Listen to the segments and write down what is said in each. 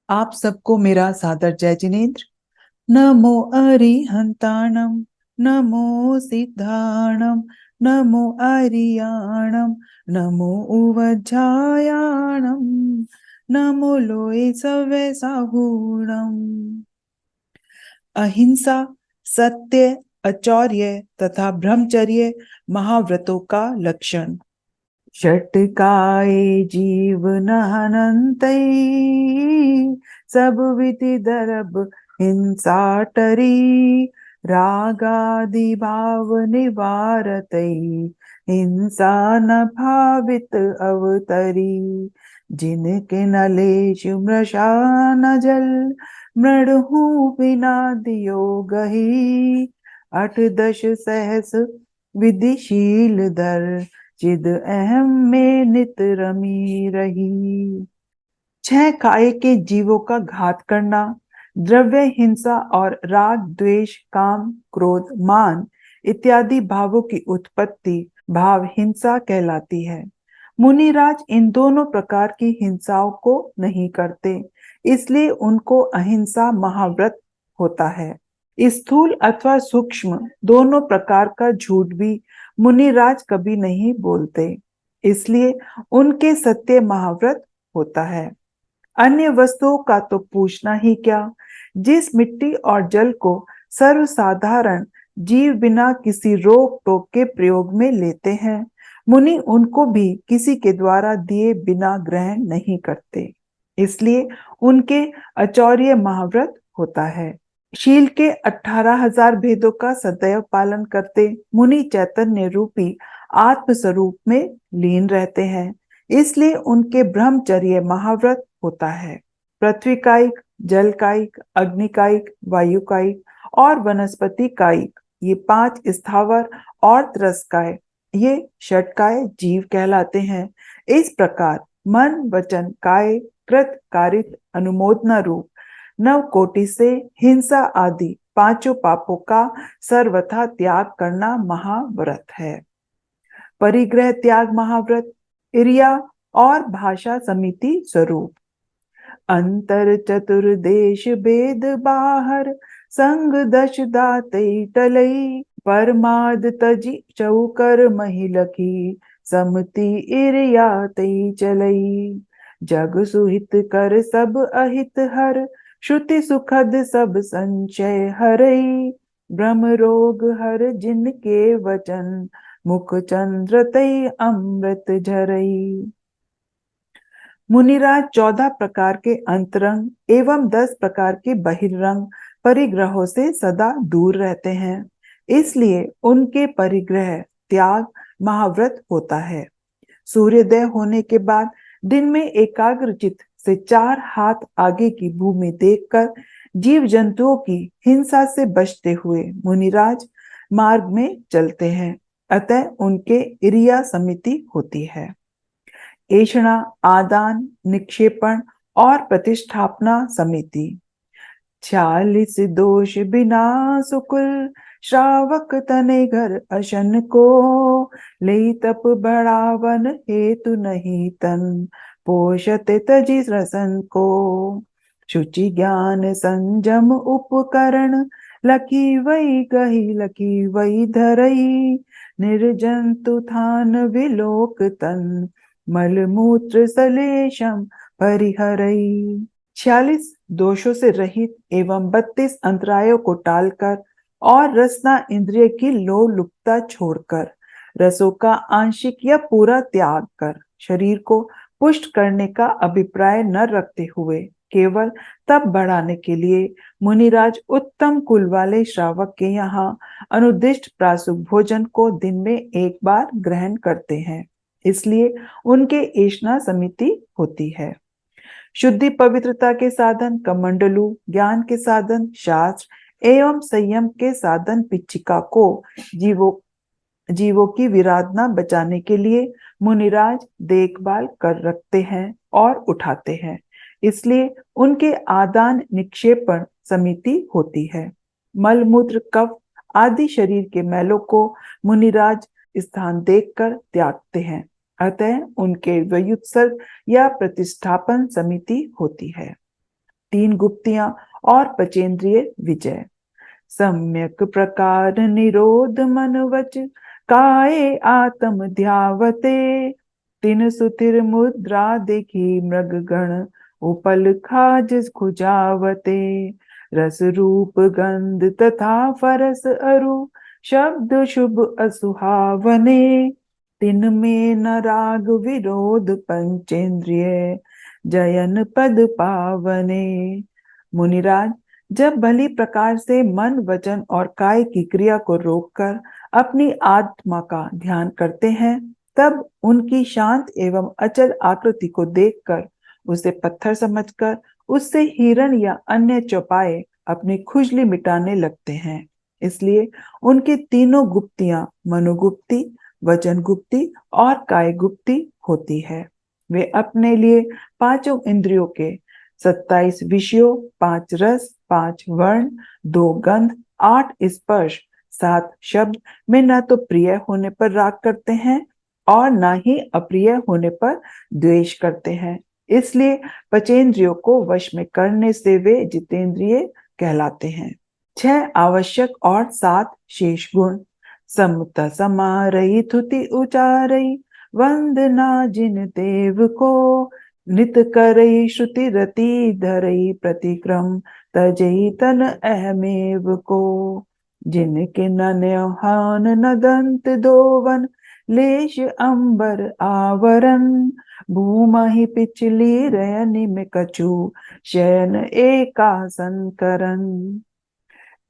आप सबको मेरा सादर जय जिनेन्द्र। नमो अरिहंताणम, नमो सिद्धाणम, नमो आर्याणम, नमो उवज्झायाणम, नमो लोये सव्य साहूणम। अहिंसा, सत्य, अचौर्य तथा ब्रह्मचर्य महाव्रतों का लक्षण। षट्काए जीवन हनन्तै, सब विधि दरब हिंसा टरी, रागादि भाव निवारतै, हिंसा न भावित अवतरी। जिनके नलेषु मृषा न जल, मृडहु बिना दियो गही, अठ दश सहस विधिशील दर, चिद अहम में नित रमी रही। 6 काय के जीवों का घात करना, द्रव्य हिंसा और राग द्वेष काम क्रोध मान इत्यादि भावों की उत्पत्ति भाव हिंसा कहलाती है। मुनिराज इन दोनों प्रकार की हिंसाओं को नहीं करते, इसलिए उनको अहिंसा महाव्रत होता है। स्थूल अथवा सूक्ष्म दोनों प्रकार का झूठ भी मुनिराज कभी नहीं बोलते, इसलिए उनके सत्य महाव्रत होता है। अन्य वस्तुओं का तो पूछना ही क्या। जिस मिट्टी और जल को सर्वसाधारण जीव बिना किसी रोक टोक के प्रयोग में लेते हैं, मुनि उनको भी किसी के द्वारा दिए बिना ग्रहण नहीं करते, इसलिए उनके अचौर्य महाव्रत होता है। शील के 18,000 भेदों का सदैव पालन करते मुनि चैतन्य रूपी आत्म स्वरूप में लीन रहते हैं, इसलिए उनके ब्रह्मचर्य महाव्रत होता है। पृथ्वी कायिक, जल कायिक, अग्नि कायिक, वायु कायिक और वनस्पति कायिक, ये 5 स्थावर और त्रस्काय, ये षट्काय जीव कहलाते हैं। इस प्रकार मन वचन काय कृत कारित अनुमोदना रूप नव कोटि से हिंसा आदि 5 पापों का सर्वथा त्याग करना महाव्रत है। परिग्रह त्याग महाव्रत, इरिया और भाषा समिति स्वरूप। अंतर चतुर्देश भेद बाहर, संग दश दाते टलई, परमाद तजी चौकर महिलकी, समति इरिया तई चलई। जग सुहित कर सब अहित हर, श्रुति सुखद सब संचय हरई, ब्रह्म रोग हर जिनके वचन, मुख चंद्र तई अमृत झरई। मुनिराज 14 प्रकार के अंतरंग एवं 10 प्रकार के बहिरंग परिग्रहों से सदा दूर रहते हैं, इसलिए उनके परिग्रह त्याग महाव्रत होता है। सूर्योदय होने के बाद दिन में एकाग्रचित से 4 हाथ आगे की भूमि देखकर जीव जंतुओं की हिंसा से बचते हुए मुनिराज मार्ग में चलते हैं, अतः उनके इरिया समिति होती है। ऐषणा, आदान, निक्षेपण और प्रतिष्ठापना समिति। 46 दोष बिना सुकुल, श्रावक तने घर अशन को, ले तप बढ़ावन हेतु नहीं तन, पोषते तजी रसन को। शुचि ज्ञान संजम उपकरण, लकी वही गही लकी वही धरई, निर्जंतु थान विलोक तन, मलमूत्र सलेशम परिहरई। 46 दोषों से रहित एवं 32 अंतरायों को टालकर और रसना इंद्रिय की लोलुपता छोड़कर, रसों का आंशिक या पूरा त्याग कर, शरीर को पुष्ट करने का अभिप्राय न रखते हुए केवल तप बढ़ाने के लिए मुनिराज उत्तम कुल वाले श्रावक के यहाँ अनुदिष्ट प्रासुक भोजन को दिन में एक बार ग्रहण करते हैं, इसलिए उनके ऐषणा समिति होती है। शुद्धि पवित्रता के साधन कमंडलू, ज्ञान के साधन शास्त्र एवं संयम के साधन पिच्छिका को जीवों की विराधना बचाने के लिए मुनिराज देखभाल कर रखते हैं और उठाते हैं, इसलिए उनके आदान निक्षेपण समिति होती है। मल मूत्र कफ आदि शरीर के मैलों को मुनिराज स्थान देखकर त्यागते हैं, अतः उनके व्युत्सर्ग या प्रतिष्ठापन समिति होती है। तीन गुप्तियां और पचेंद्रिय विजय। सम्यक प्रकार निरोध मन वच, काये आत्म ध्यावते। तीन सुतिर मुद्रा देखी मृग गण, उपल खाज खुजावते। रस रूप गंध तथा फरस अरु, शब्द शुभ असुहावने। तिन में न राग विरोध पंचेंद्रिय, जयन पद पावने। मुनिराज, जब भली प्रकार से मन वचन और काय की क्रिया को रोककर अपनी आत्मा का ध्यान करते हैं, तब उनकी शांत एवं अचल आकृति को देखकर उसे पत्थर समझकर उससे हिरण या अन्य चौपाए अपनी खुजली मिटाने लगते हैं। इसलिए उनकी तीनों गुप्तियां मनोगुप्ति, वचन गुप्ति और काय गुप्ति होती है। वे अपने लिए पांचों इंद्रियों के 27 विषयों, 5 रस, 5 वर्ण, 2 गंध, 8 स्पर्श, 7 शब्द में न तो प्रिय होने पर राग करते हैं और न ही अप्रिय होने पर द्वेष करते हैं। इसलिए पंचेंद्रियों को वश में करने से वे जितेंद्रिय कहलाते हैं। 6 आवश्यक और 7 शेष गुण। समता समारई थुति उचारई, वंदना जिन देव को। नित करई श्रुति रति धरई, प्रतिक्रम तजई तन अहमेव को। जिनके न न्योहान न दंत दोवन, लेश अंबर आवरण। भूमहि पिछली रयनि में कछु, शयन एकासन करन।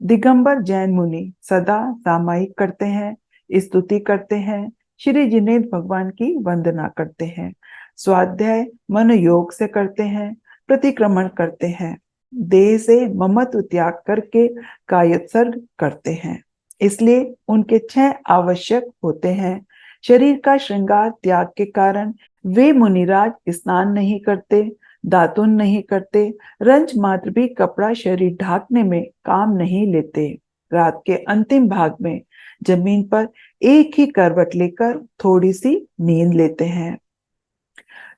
दिगंबर जैन मुनि सदा सामायिक करते हैं, स्तुति करते हैं, श्री जिनेन्द्र भगवान की वंदना करते हैं, स्वाध्याय मन योग से करते हैं, प्रतिक्रमण करते हैं, देह से ममत्व त्याग करके कायोत्सर्ग करते हैं। इसलिए उनके 6 आवश्यक होते हैं। शरीर का श्रृंगार त्याग के कारण वे मुनिराज स्नान नहीं करते, दातुन नहीं करते, रंच मात्र भी कपड़ा शरीर ढाकने में काम नहीं लेते। रात के अंतिम भाग में जमीन पर एक ही करवट लेकर थोड़ी सी नींद लेते हैं।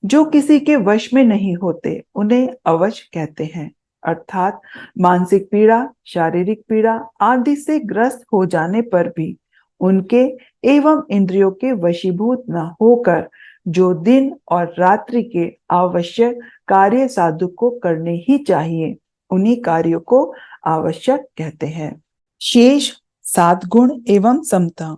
जो किसी के वश में नहीं होते उन्हें अवश कहते हैं, अर्थात मानसिक पीड़ा, शारीरिक पीड़ा आदि से ग्रस्त हो जाने पर भी उनके एवं इंद्रियों के वशीभूत न होकर जो दिन और रात्रि के आवश्यक कार्य साधु को करने ही चाहिए, उन्हीं कार्यों को आवश्यक कहते हैं। शेष 7 गुण एवं समता।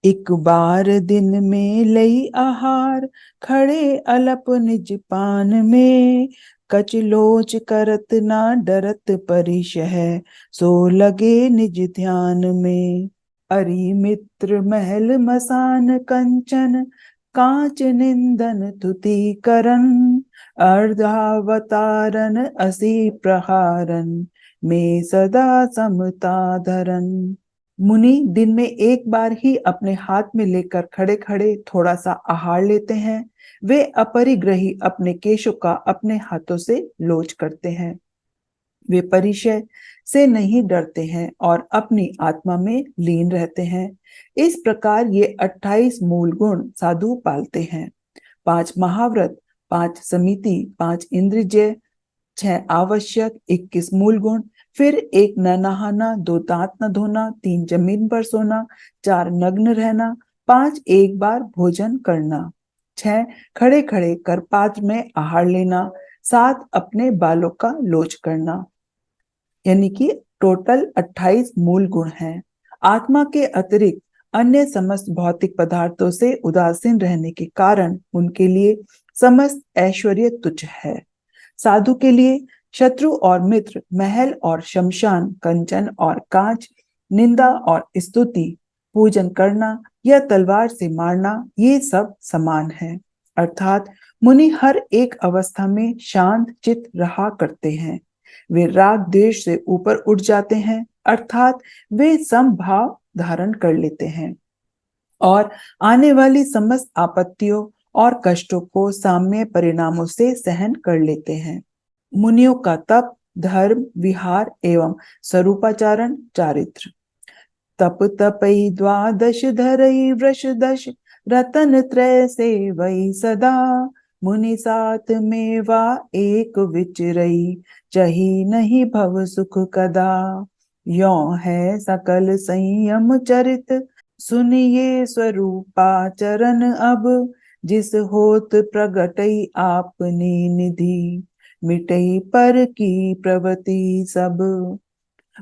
एक बार दिन में लई आहार, खड़े अलप निज पान में। कच लोच करत ना डरत परिशह, सो लगे निज ध्यान में। अरि मित्र महल मसान कंचन, कांच निंदन तुति करन। अर्धावतारन असी प्रहारन, में सदा समता धरन। मुनि दिन में एक बार ही अपने हाथ में लेकर खड़े खड़े थोड़ा सा आहार लेते हैं। वे अपरिग्रही अपने केशों का अपने हाथों से लोच करते हैं। वे परिचय से नहीं डरते हैं और अपनी आत्मा में लीन रहते हैं। इस प्रकार ये 28 मूल गुण साधु पालते हैं। 5 महाव्रत, 5 समिति, 5 इंद्रिय, 6 आवश्यक, 21 मूल गुण, फिर 1 न नहाना, 2 दांत न धोना, 3 जमीन पर सोना, 4 नग्न रहना, 5 एक बार भोजन करना, 6 खड़े खड़े कर पात्र में आहार लेना, 7 अपने बालों का लोच करना, यानी कि टोटल 28 मूल गुण हैं। आत्मा के अतिरिक्त अन्य समस्त भौतिक पदार्थों से उदासीन रहने के कारण उनके लिए समस्त ऐश्वर्य तुच्छ है। साधु के लिए शत्रु और मित्र, महल और शमशान, कंचन और कांच, निंदा और स्तुति, पूजन करना या तलवार से मारना, ये सब समान है। अर्थात मुनि हर एक अवस्था में शांत चित्त रहा करते हैं। वे राग द्वेष से ऊपर उठ जाते हैं, अर्थात वे समभाव धारण कर लेते हैं और आने वाली समस्त आपत्तियों और कष्टों को साम्य परिणामों से सहन कर लेते हैं। मुनियों का तप, धर्म, विहार एवं स्वरूपाचारण, चारित्र। तप तपई द्वादश धरई वृष दश, रतन त्रय से वही सदा। मुनि साथ मेवा एक विचरई, चही नहीं भव सुख कदा। यो है सकल संयम चरित, सुनिए स्वरूपाचरण अब। जिस होत प्रगटई आपनी निधि, मिटई पर की प्रवृत्ति सब।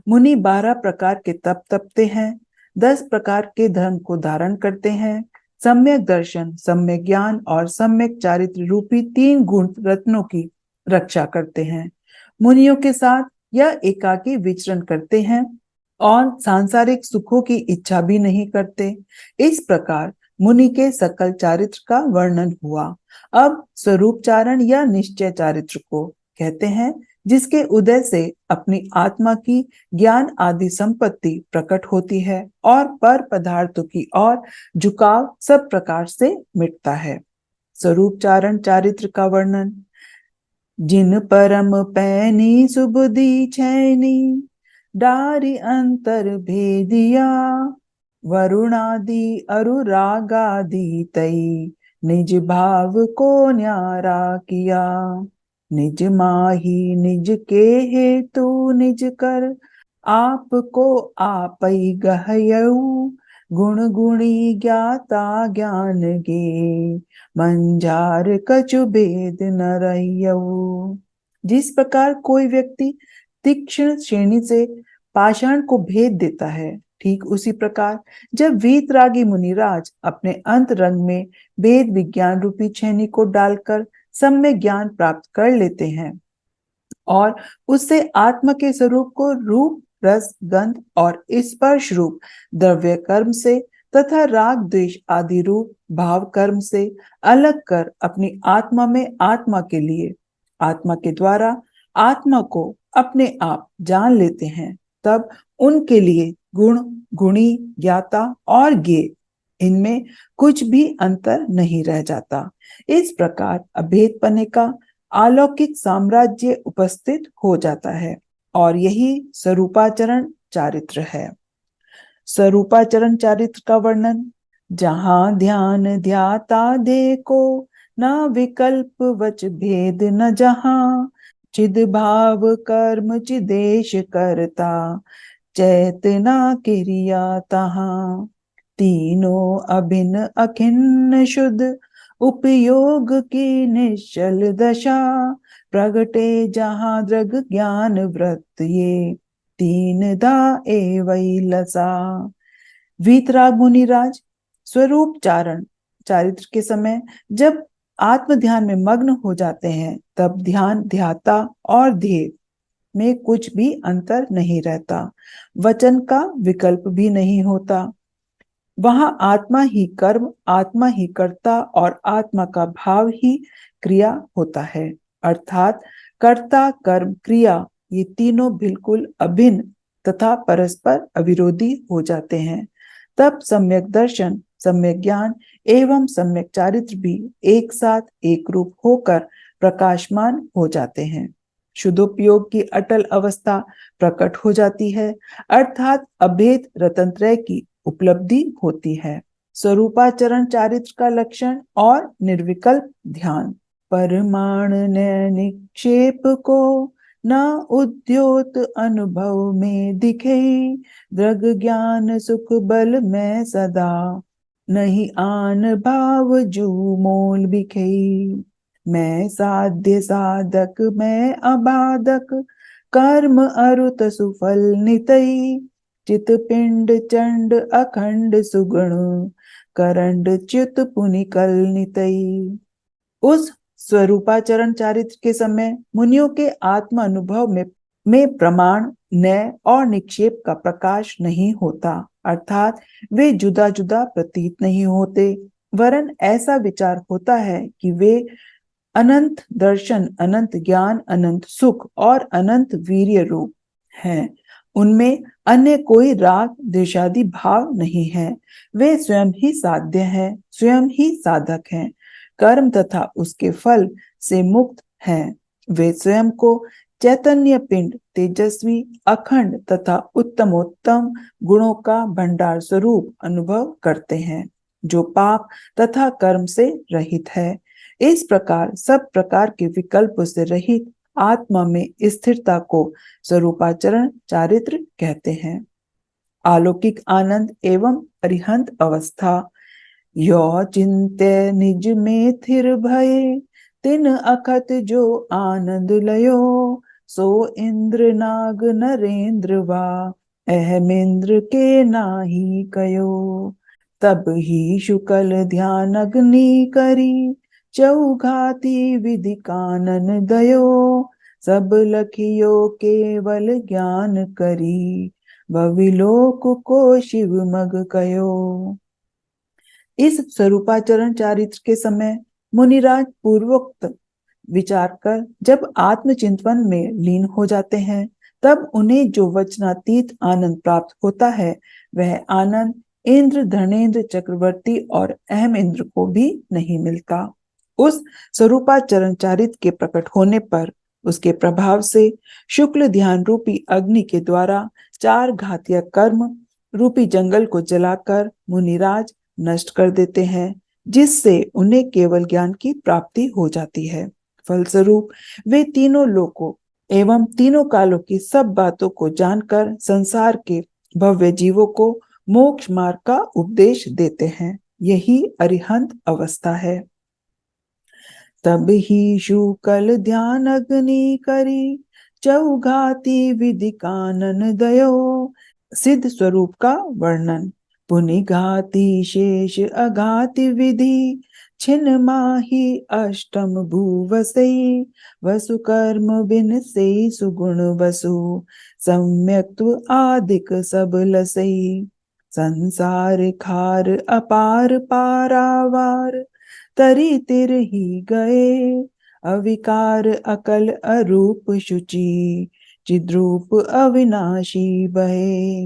मुनि 12 प्रकार के तप तपते हैं, 10 प्रकार के धर्म को धारण करते हैं, सम्यक दर्शन, सम्यक ज्ञान और सम्यक चारित्र रूपी 3 गुण रत्नों की रक्षा करते हैं। मुनियों के साथ यह एकाकी विचरण करते हैं और सांसारिक सुखों की इच्छा भी नहीं करते। इस प्रकार मुनि के सकल चारित्र का वर्णन हुआ। अब स्वरूपचारण या निश्चय चारित्र को कहते हैं, जिसके उदय से अपनी आत्मा की ज्ञान आदि संपत्ति प्रकट होती है और पर पदार्थों की ओर झुकाव सब प्रकार से मिटता है। स्वरूपचारण चारित्र का वर्णन। जिन परम पैनी सुबुद्धि छैनी, डारी अंतर भेदिया। वरुणादि अनुरागादि तई, निज भाव को न्यारा किया। निज माही निज के हेतु निज कर, आपको आपै गहयऊ। गुण गुणी ज्ञाता ज्ञान गे, मंझार कछु भेद न रहियऊ। जिस प्रकार कोई व्यक्ति तीक्ष्ण श्रेणी से पाषाण को भेद देता है, ठीक उसी प्रकार जब वीतरागी मुनिराज अपने अंतरंग में वेद विज्ञान रूपी छेनी को डालकर सम्यक ज्ञान प्राप्त कर लेते हैं और उससे आत्मा के स्वरूप को रूप, रस, गंध और स्पर्श रूप द्रव्य कर्म से तथा राग द्वेष आदि रूप भाव कर्म से अलग कर अपनी आत्मा में आत्मा के लिए, आत्मा के द्वारा आत्मा को अपने आप जान लेते हैं, तब उनके लिए गुण, गुणी, ज्ञाता और ज्ञेय इनमें कुछ भी अंतर नहीं रह जाता। इस प्रकार अभेदपने का अलौकिक साम्राज्य उपस्थित हो जाता है और यही स्वरूपाचरण चारित्र है। स्वरूपाचरण चारित्र का वर्णन। जहां ध्यान ध्याता देखो, न विकल्प वच भेद न जहां। चिद भाव कर्म चिदेश करता, चैतना क्रिया तहां। तीनों अभिन्न अखिन्न शुद्ध, उपयोग की निश्चल दशा। प्रगटे जहां दृग ज्ञान वृत्त ये, तीन धा एवै लसा। वीतराग मुनिराज स्वरूप चारण चारित्र के समय जब आत्म ध्यान में मग्न हो जाते हैं, तब ध्यान ध्याता और ध्येय में कुछ भी अंतर नहीं रहता, वचन का विकल्प भी नहीं होता। वहां आत्मा ही कर्म, आत्मा ही कर्ता और आत्मा का भाव ही क्रिया होता है, अर्थात कर्ता, कर्म, क्रिया ये तीनों बिल्कुल अभिन्न तथा परस्पर अविरोधी हो जाते हैं। तब सम्यक दर्शन, सम्यक ज्ञान एवं सम्यक चारित्र भी एक साथ एक रूप होकर प्रकाशमान हो जाते हैं। शुद्धोपयोग की अटल अवस्था प्रकट हो जाती है, अर्थात अभेद रतनत्रय की उपलब्धि होती है। स्वरूपाचरण चारित्र का लक्षण और निर्विकल्प ध्यान। परमाण ने निक्षेप को, न उद्योत अनुभव में दिखे। दृग ज्ञान सुख बल में सदा, नहीं आन भाव जू मोल बिखे। मैं साध्य साधक मैं अबाधक, कर्म अरुत सुफल नितई। चित पिंड चंड अखंड सुगुण, करंड च्युत पुनिकल नितई। उस स्वरूपाचरण चारित्र के समय मुनियों के आत्म अनुभव में प्रमाण, नय और निक्षेप का प्रकाश नहीं होता, अर्थात वे जुदा जुदा प्रतीत नहीं होते, वरन ऐसा विचार होता है कि वे अनंत दर्शन, अनंत ज्ञान, अनंत सुख और अनंत वीर्य रूप हैं। उनमें अन्य कोई राग द्वेषादि भाव नहीं है। वे स्वयं ही साध्य हैं, स्वयं ही साधक हैं, कर्म तथा उसके फल से मुक्त हैं। वे स्वयं को चैतन्य पिंड, तेजस्वी, अखंड तथा उत्तमोत्तम गुणों का भंडार स्वरूप अनुभव करते हैं, जो पाप तथा कर्म से रहित है। इस प्रकार सब प्रकार के विकल्पों से रहित आत्मा में स्थिरता को स्वरूपाचरण चारित्र कहते हैं। अलौकिक आनंद एवं अरिहंत अवस्था। यो चिंत्य निज में थिर भये, तिन अखत जो आनंद लयो, सो इंद्र नाग नरेंद्र वा, अहमेंद्र के नाही कयो। तब ही शुक्ल ध्यान अग्नि करी, चौघाती विधि कानन दयो, सब लखियो केवल ज्ञान करी, बविलोक को शिव मग कयो। इस स्वरूपाचरण चारित्र के समय मुनिराज पूर्वोक्त विचार कर जब आत्मचिंतन में लीन हो जाते हैं, तब उन्हें जो वचनातीत आनंद प्राप्त होता है, वह आनंद इंद्र, धर्मेंद्र, चक्रवर्ती और अहम इंद्र को भी नहीं मिलता। उस स्वरूपाचरण चारित्र के प्रकट होने पर उसके प्रभाव से शुक्ल ध्यान रूपी अग्नि के द्वारा चार घातीय कर्म रूपी जंगल को जलाकर मुनिराज नष्ट कर देते हैं, जिससे उन्हें केवल ज्ञान की प्राप्ति हो जाती है। फलस्वरूप वे तीनों लोकों एवं तीनों कालों की सब बातों को जानकर संसार के भव्य जीवों को मोक्ष मार्ग का उपदेश देते हैं। यही अरिहंत अवस्था है। तब ही शुकल ध्यान अग्नि करी, चौघाती विधि कानन दयो। सिद्ध स्वरूप का वर्णन। पुनि घाती शेष अघाति विधि, छिन माही अष्टम भूवसई, वसु कर्म बिन से सुगुण वसु, सम्यक्त्व आदिक सब लसई। संसार खार अपार पारावार, तरी तिर ही गए, अविकार अकल अरूप शुचि, चिद्रूप अविनाशी बहे।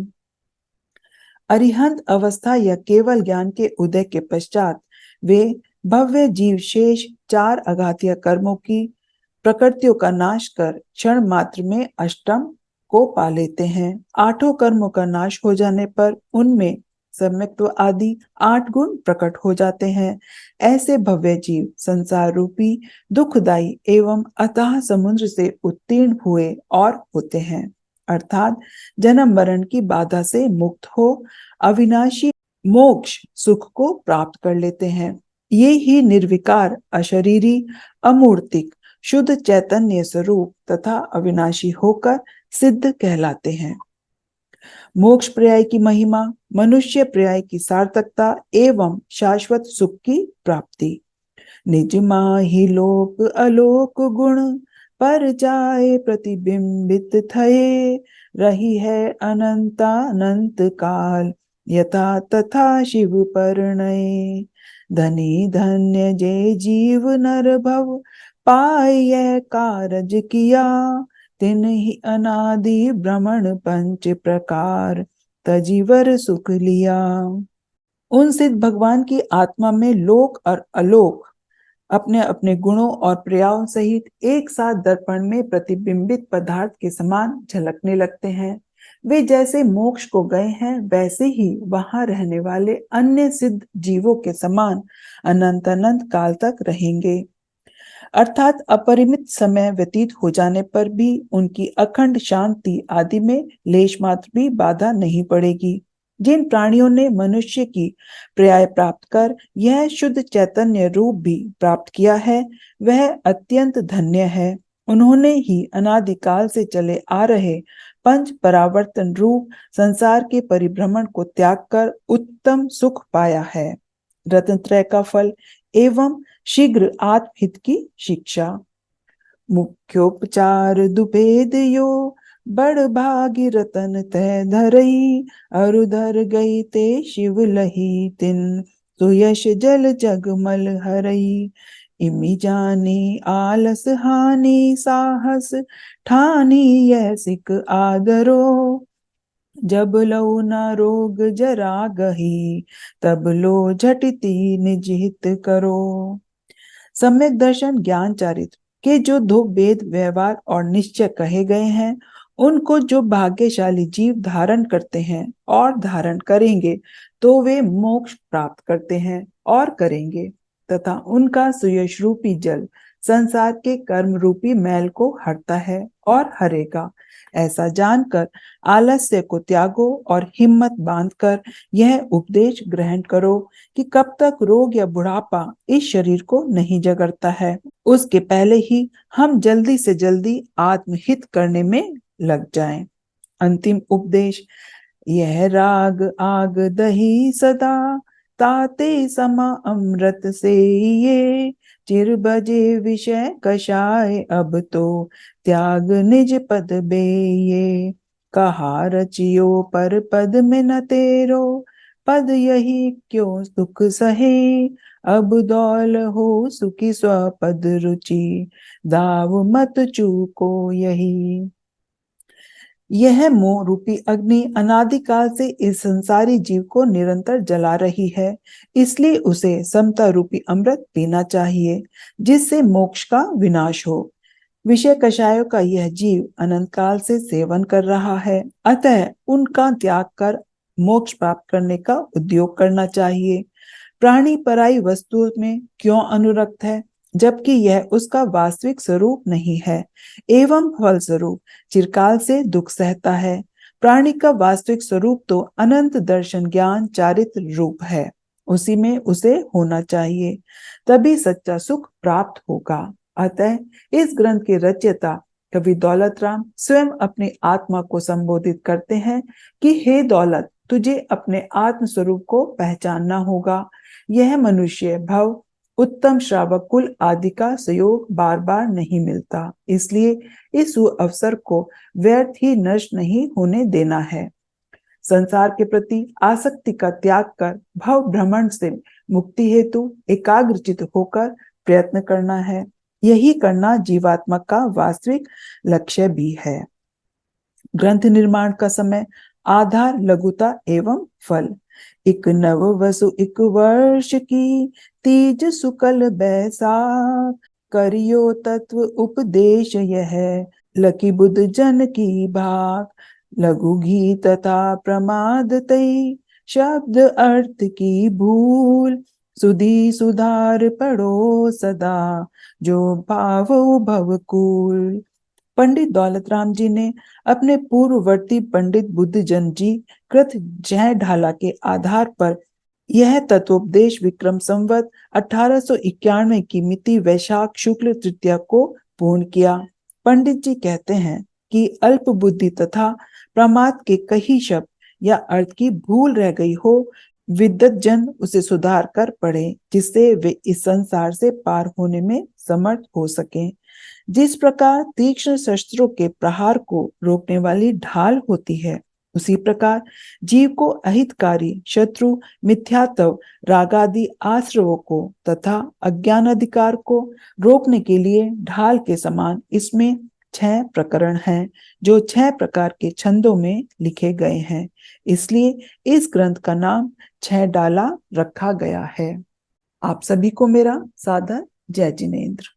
अरिहंत अवस्था या केवल ज्ञान के उदय के पश्चात वे भव्य जीव शेष चार अघातीय कर्मों की प्रकृतियों का नाश कर क्षण मात्र में अष्टम को पा लेते हैं। आठों कर्मों का नाश हो जाने पर उनमें सम्यक्त्व आदि 8 गुण प्रकट हो जाते हैं। ऐसे भव्य जीव संसार रूपी दुखदायी एवं अथाह समुद्र से उत्तीर्ण हुए और होते हैं, अर्थात जन्म मरण की बाधा से मुक्त हो अविनाशी मोक्ष सुख को प्राप्त कर लेते हैं। ये ही निर्विकार, अशरीरी, अमूर्तिक, शुद्ध चैतन्य स्वरूप तथा अविनाशी होकर सिद्ध कहलाते हैं। मोक्ष पर्याय की महिमा, मनुष्य पर्याय की सार्थकता एवं शाश्वत सुख की प्राप्ति। निज माहि लोक अलोक गुण, पर जाए प्रतिबिंबित थये, रही है अनंतानंत काल, यथा तथा शिव परिणय। धनी धन्य जे जीव नर भव, पाए यह कारज किया, तिन्हि अनादि भ्रमण पंच प्रकार, तजीवर सुख लिया। उन सिद्ध भगवान की आत्मा में लोक और अलोक अपने अपने गुणों और प्रयासों सहित एक साथ दर्पण में प्रतिबिंबित पदार्थ के समान झलकने लगते हैं। वे जैसे मोक्ष को गए हैं, वैसे ही वहां रहने वाले अन्य सिद्ध जीवों के समान अनंत अनंत काल तक रहेंगे, अर्थात अपरिमित समय व्यतीत हो जाने पर भी उनकी अखंड शांति आदि में लेश मात्र भी बाधा नहीं पड़ेगी। जिन प्राणियों ने मनुष्य की पर्याय प्राप्त कर यह शुद्ध चैतन्य रूप भी प्राप्त किया है, वह अत्यंत धन्य है। उन्होंने ही अनादिकाल से चले आ रहे पंच परावर्तन रूप संसार के परिभ्रमण को त्याग कर उत्तम सुख पाया है। रत्नत्रय का फल एवं शीघ्र आत्महित की शिक्षा। मुख्योपचार दुभेद यो, बड़ भागी रतन तय धरई, अरुधर गई ते शिव लही, तिन सुयश जल जगमल हरई। इमि जानी आलस हानि साहस, ठानी यह सिक आदरो, जब लो न रोग जरा गही, तब लो झटती निज हित करो। सम्यक दर्शन ज्ञान चारित्र के जो 2 वेद व्यवहार और निश्चय कहे गए हैं, उनको जो भाग्यशाली जीव धारण करते हैं और धारण करेंगे, तो वे मोक्ष प्राप्त करते हैं और करेंगे। तथा उनका सुयश रूपी जल संसार के कर्म रूपी मैल को हरता है और हरेगा। ऐसा जानकर आलस्य को त्यागो और हिम्मत बांधकर यह उपदेश ग्रहण करो कि कब तक रोग या बुढ़ापा इस शरीर को नहीं जगड़ता है, उसके पहले ही हम जल्दी से जल्दी आत्महित करने में लग जाएं। अंतिम उपदेश, यह राग आग दही सदा, ताते समा अमृत से ये, चिर बजे विषय कषाय अब तो, त्याग निज पद बेये। कहा रचियो पर पद में न तेरो, पद यही क्यों सुख सहे, अब दौल हो सुखी स्वपद रुचि, दाव मत चूको यही। यह मोह रूपी अग्नि अनादिकाल से इस संसारी जीव को निरंतर जला रही है, इसलिए उसे समता रूपी अमृत पीना चाहिए, जिससे मोक्ष का विनाश हो। विषय कषायों का यह जीव अनंत काल से सेवन कर रहा है, अतः उनका त्याग कर मोक्ष प्राप्त करने का उद्योग करना चाहिए। प्राणी पराई वस्तु में क्यों अनुरक्त है, जबकि यह उसका वास्तविक स्वरूप नहीं है, एवं फल स्वरूप चिरकाल से दुख सहता है। प्राणी का वास्तविक स्वरूप तो अनंत दर्शन ज्ञान चारित्र रूप है, उसी में उसे होना चाहिए, तभी सच्चा सुख प्राप्त होगा। अतः इस ग्रंथ के रचयिता कवि दौलत राम स्वयं अपनी आत्मा को संबोधित करते हैं कि हे दौलत, तुझे अपने आत्म स्वरूप को पहचानना होगा। यह मनुष्य भव उत्तम श्रावक कुल आदि का सहयोग बार बार नहीं मिलता, इसलिए इस अवसर को व्यर्थ ही नष्ट नहीं होने देना है। संसार के प्रति आसक्ति का त्याग कर भव भ्रमण से मुक्ति हेतु एकाग्रचित होकर प्रयत्न करना है। यही करना जीवात्मा का वास्तविक लक्ष्य भी है। ग्रंथ निर्माण का समय, आधार लघुता एवं फल। इक नव वसु इक वर्ष की, तीज सुकल बैसाख, करियो तत्व उपदेश यह, लकी बुध जन की भाग। लघु घी तथा प्रमाद तई, शब्द अर्थ की भूल, सुधी सुधार पढ़ो सदा, जो भाव भवकूल। पंडित दौलत राम जी ने अपने पूर्ववर्ती पंडित बुद्धजन जी कृत जय ढाला के आधार पर यह तत्वोपदेश विक्रम संवत 1891 की मिति वैशाख शुक्ल तृतीया को पूर्ण किया। पंडित जी कहते हैं कि अल्प बुद्धि तथा प्रमाद के कई शब्द या अर्थ की भूल रह गई हो, विद्वत जन उसे सुधार कर पढ़े, जिससे वे इस संसार से पार होने में समर्थ हो सकें। जिस प्रकार तीक्ष्ण शस्त्रों के प्रहार को रोकने वाली ढाल होती है, उसी प्रकार जीव को अहितकारी शत्रु मिथ्यात्व रागादि आश्रवों को तथा अज्ञान अधिकार को रोकने के लिए ढाल के समान इसमें 6 प्रकरण हैं, जो 6 प्रकार के छंदों में लिखे गए हैं। इसलिए इस ग्रंथ का नाम 6 डाला रखा गया है। आप सभी को मेरा सादर जय जिनेंद्र।